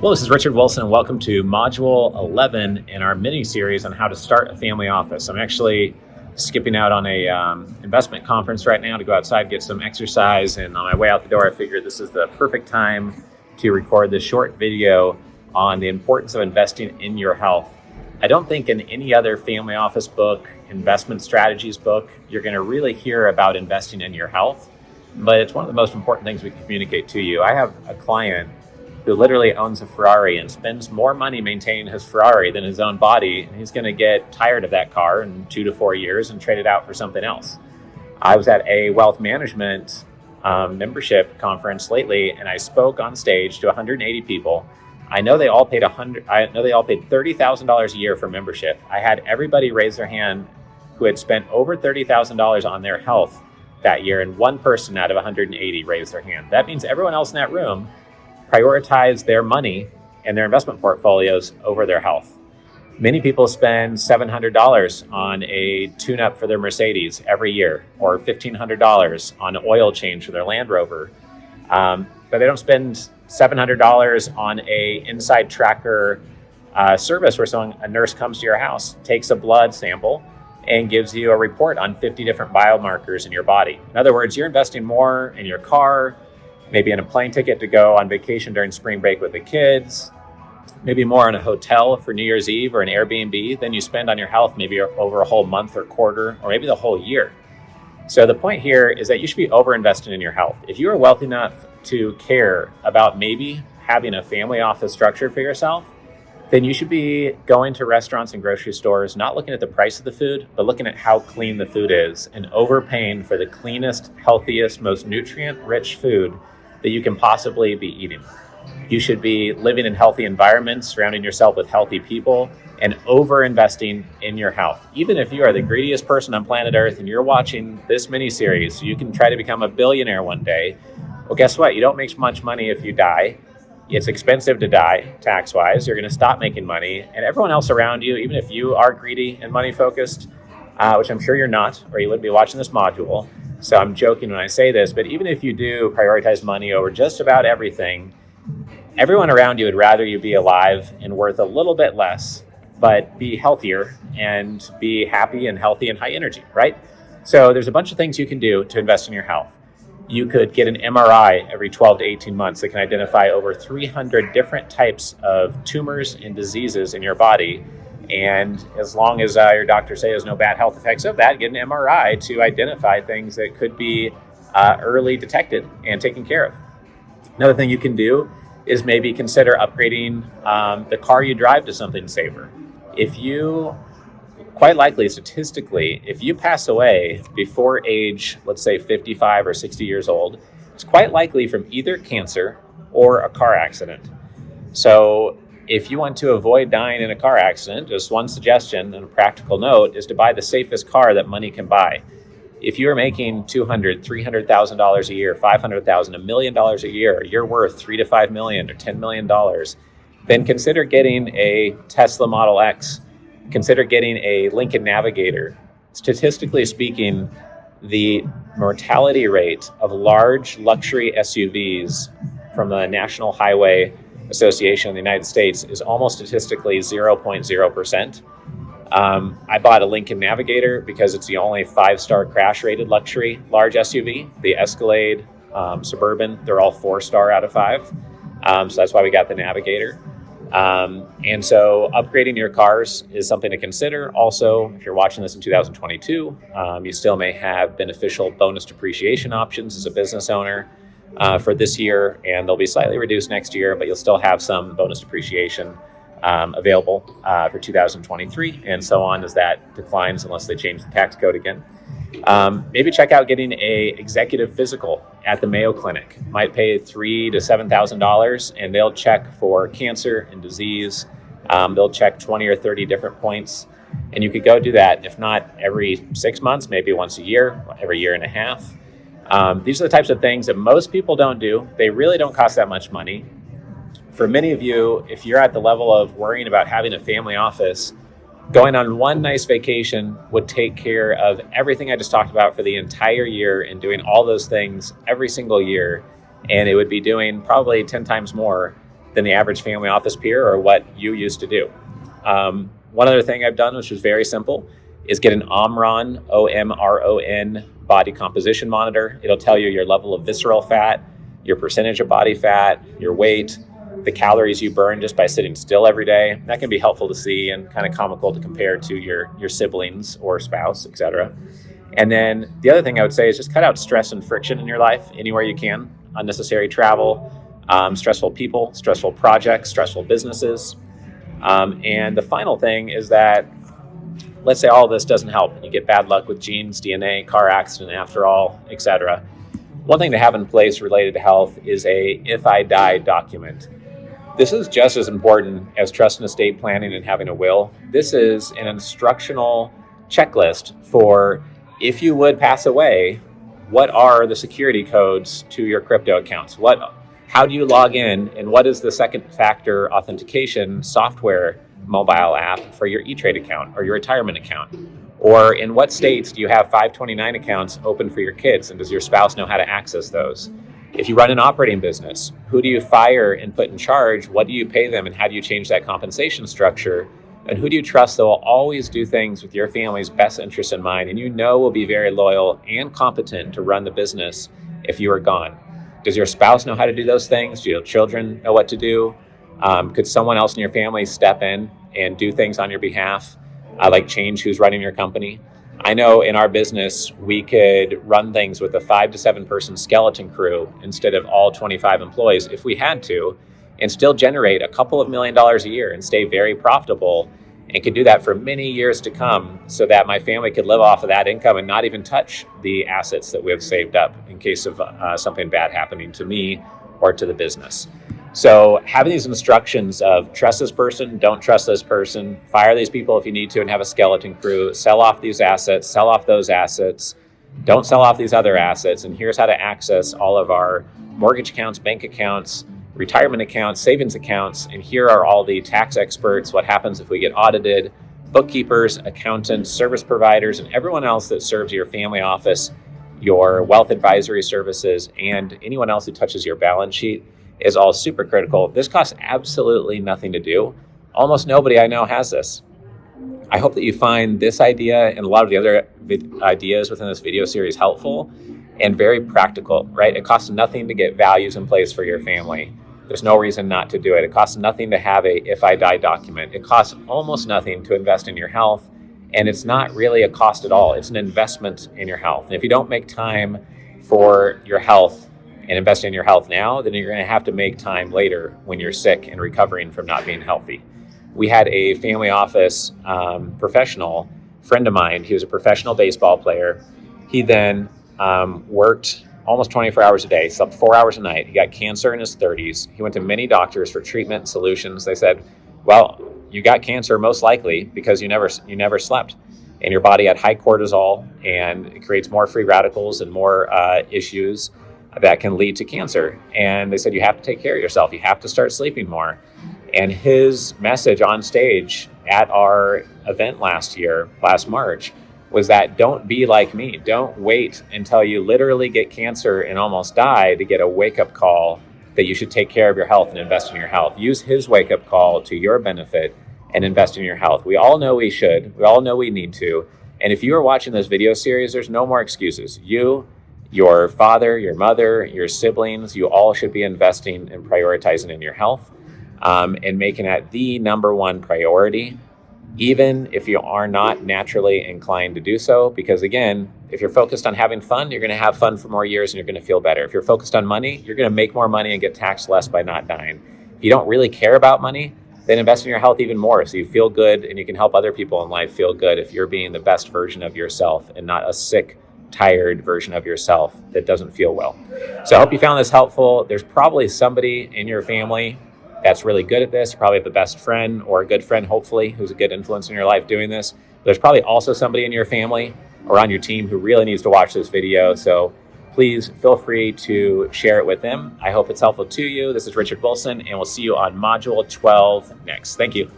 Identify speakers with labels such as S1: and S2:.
S1: Well, this is Richard Wilson, and welcome to Module 11 in our mini-series on how to start a family office. I'm actually skipping out on a investment conference right now to go outside, get some exercise, and on my way out the door, I figured this is the perfect time to record this short video on the importance of investing in your health. I don't think in any other family office book, investment strategies book, you're going to really hear about investing in your health, but it's one of the most important things we communicate to you. I have a client who literally owns a Ferrari and spends more money maintaining his Ferrari than his own body, and he's going to get tired of that car in 2 to 4 years and trade it out for something else. I was at a wealth management membership conference lately, and I spoke on stage to 180 people. I know they all paid $30,000 a year for membership. I had everybody raise their hand who had spent over $30,000 on their health that year, and one person out of 180 raised their hand. That means everyone else in that room prioritize their money and their investment portfolios over their health. Many people spend $700 on a tune-up for their Mercedes every year, or $1,500 on an oil change for their Land Rover. But they don't spend $700 on a inside tracker service where a nurse comes to your house, takes a blood sample, and gives you a report on 50 different biomarkers in your body. In other words, you're investing more in your car, maybe in a plane ticket to go on vacation during spring break with the kids, maybe more on a hotel for New Year's Eve or an Airbnb than you spend on your health maybe over a whole month or quarter or maybe the whole year. So the point here is that you should be over-investing in your health. If you are wealthy enough to care about maybe having a family office structure for yourself, then you should be going to restaurants and grocery stores, not looking at the price of the food, but looking at how clean the food is and overpaying for the cleanest, healthiest, most nutrient-rich food that you can possibly be eating. You should be living in healthy environments, surrounding yourself with healthy people, and over-investing in your health. Even if you are the greediest person on planet Earth and you're watching this mini-series, you can try to become a billionaire one day. Well, guess what? You don't make much money if you die. It's expensive to die tax-wise. You're going to stop making money. And everyone else around you, even if you are greedy and money-focused, which I'm sure you're not, or you wouldn't be watching this module, so I'm joking when I say this, but even if you do prioritize money over just about everything, everyone around you would rather you be alive and worth a little bit less, but be healthier and be happy and healthy and high energy, right? So there's a bunch of things you can do to invest in your health. You could get an MRI every 12 to 18 months that can identify over 300 different types of tumors and diseases in your body. And as long as your doctor says there's no bad health effects of that, get an MRI to identify things that could be early detected and taken care of. Another thing you can do is maybe consider upgrading the car you drive to something safer. Quite likely, statistically, if you pass away before age, let's say 55 or 60 years old, it's quite likely from either cancer or a car accident. So if you want to avoid dying in a car accident, just one suggestion and a practical note is to buy the safest car that money can buy. If you're making $200,000, $300,000 a year, $500,000, $1 million a year, you're worth $3 to $5 million or $10 million, then consider getting a Tesla Model X. Consider getting a Lincoln Navigator. Statistically speaking, the mortality rate of large luxury SUVs from the National Highway Association in the United States is almost statistically 0.0%. I bought a Lincoln Navigator because it's the only 5-star crash-rated luxury large SUV. The Escalade, Suburban, they're all 4-star out of 5. So that's why we got the Navigator. And so upgrading your cars is something to consider. Also, if you're watching this in 2022, you still may have beneficial bonus depreciation options as a business owner for this year, and they'll be slightly reduced next year, but you'll still have some bonus depreciation available for 2023 and so on as that declines unless they change the tax code again. Maybe check out getting a executive physical at the Mayo Clinic. Might pay $3,000 to $7,000, and they'll check for cancer and disease. They'll check 20 or 30 different points, and you could go do that. If not every 6 months, maybe once a year, every year and a half. These are the types of things that most people don't do. They really don't cost that much money. For many of you, if you're at the level of worrying about having a family office, going on one nice vacation would take care of everything I just talked about for the entire year and doing all those things every single year. And it would be doing probably 10 times more than the average family office peer or what you used to do. One other thing I've done, which is very simple, is get an Omron, OMRON, body composition monitor. It'll tell you your level of visceral fat, your percentage of body fat, your weight, the calories you burn just by sitting still every day. That can be helpful to see and kind of comical to compare to your siblings or spouse, etc. And then the other thing I would say is just cut out stress and friction in your life anywhere you can. Unnecessary travel, stressful people, stressful projects, stressful businesses. And the final thing is that, let's say all of this doesn't help. You get bad luck with genes, DNA, car accident after all, etc. One thing to have in place related to health is a if I die document. This is just as important as trust and estate planning and having a will. This is an instructional checklist for if you would pass away, what are the security codes to your crypto accounts? How do you log in, and what is the second factor authentication software mobile app for your E-Trade account or your retirement account? Or in what states do you have 529 accounts open for your kids, and does your spouse know how to access those? If you run an operating business, who do you fire and put in charge? What do you pay them, and how do you change that compensation structure? And who do you trust that will always do things with your family's best interest in mind, and you know will be very loyal and competent to run the business if you are gone? Does your spouse know how to do those things? Do your children know what to do? Could someone else in your family step in and do things on your behalf, like change who's running your company? I know in our business, we could run things with a 5 to 7 person skeleton crew instead of all 25 employees if we had to, and still generate a couple of $1 million a year and stay very profitable, and could do that for many years to come so that my family could live off of that income and not even touch the assets that we have saved up in case of something bad happening to me or to the business. So having these instructions of trust this person, don't trust this person, fire these people if you need to and have a skeleton crew, sell off these assets, sell off those assets, don't sell off these other assets, and here's how to access all of our mortgage accounts, bank accounts, retirement accounts, savings accounts, and here are all the tax experts, what happens if we get audited, bookkeepers, accountants, service providers, and everyone else that serves your family office, your wealth advisory services, and anyone else who touches your balance sheet is all super critical. This costs absolutely nothing to do. Almost nobody I know has this. I hope that you find this idea and a lot of the other ideas within this video series helpful and very practical, right? It costs nothing to get values in place for your family. There's no reason not to do it. It costs nothing to have a if I die document. It costs almost nothing to invest in your health, and it's not really a cost at all. It's an investment in your health. And if you don't make time for your health and invest in your health now, then you're going to have to make time later when you're sick and recovering from not being healthy. We had a family office professional friend of mine. He was a professional baseball player. He then worked almost 24 hours a day, slept 4 hours a night. He got cancer in his 30s. He went to many doctors for treatment and solutions. They said, well, you got cancer most likely because you never slept. And your body had high cortisol, and it creates more free radicals and more issues that can lead to cancer. And they said, you have to take care of yourself. You have to start sleeping more. And his message on stage at our event last March, was that don't be like me. Don't wait until you literally get cancer and almost die to get a wake-up call that you should take care of your health and invest in your health. Use his wake-up call to your benefit and invest in your health. We all know we should. We all know we need to. And if you are watching this video series, there's no more excuses. You, your father, your mother, your siblings, you all should be investing and prioritizing in your health and making that the number one priority, even if you are not naturally inclined to do so. Because again, if you're focused on having fun, you're going to have fun for more years and you're going to feel better. If you're focused on money, you're going to make more money and get taxed less by not dying. If you don't really care about money, then invest in your health even more so you feel good and you can help other people in life feel good if you're being the best version of yourself and not a sick, tired version of yourself that doesn't feel well. So I hope you found this helpful. There's probably somebody in your family that's really good at this. You probably have the best friend or a good friend, hopefully, who's a good influence in your life doing this. There's probably also somebody in your family or on your team who really needs to watch this video. So please feel free to share it with them. I hope it's helpful to you. This is Richard Wilson, and we'll see you on Module 12 next. Thank you.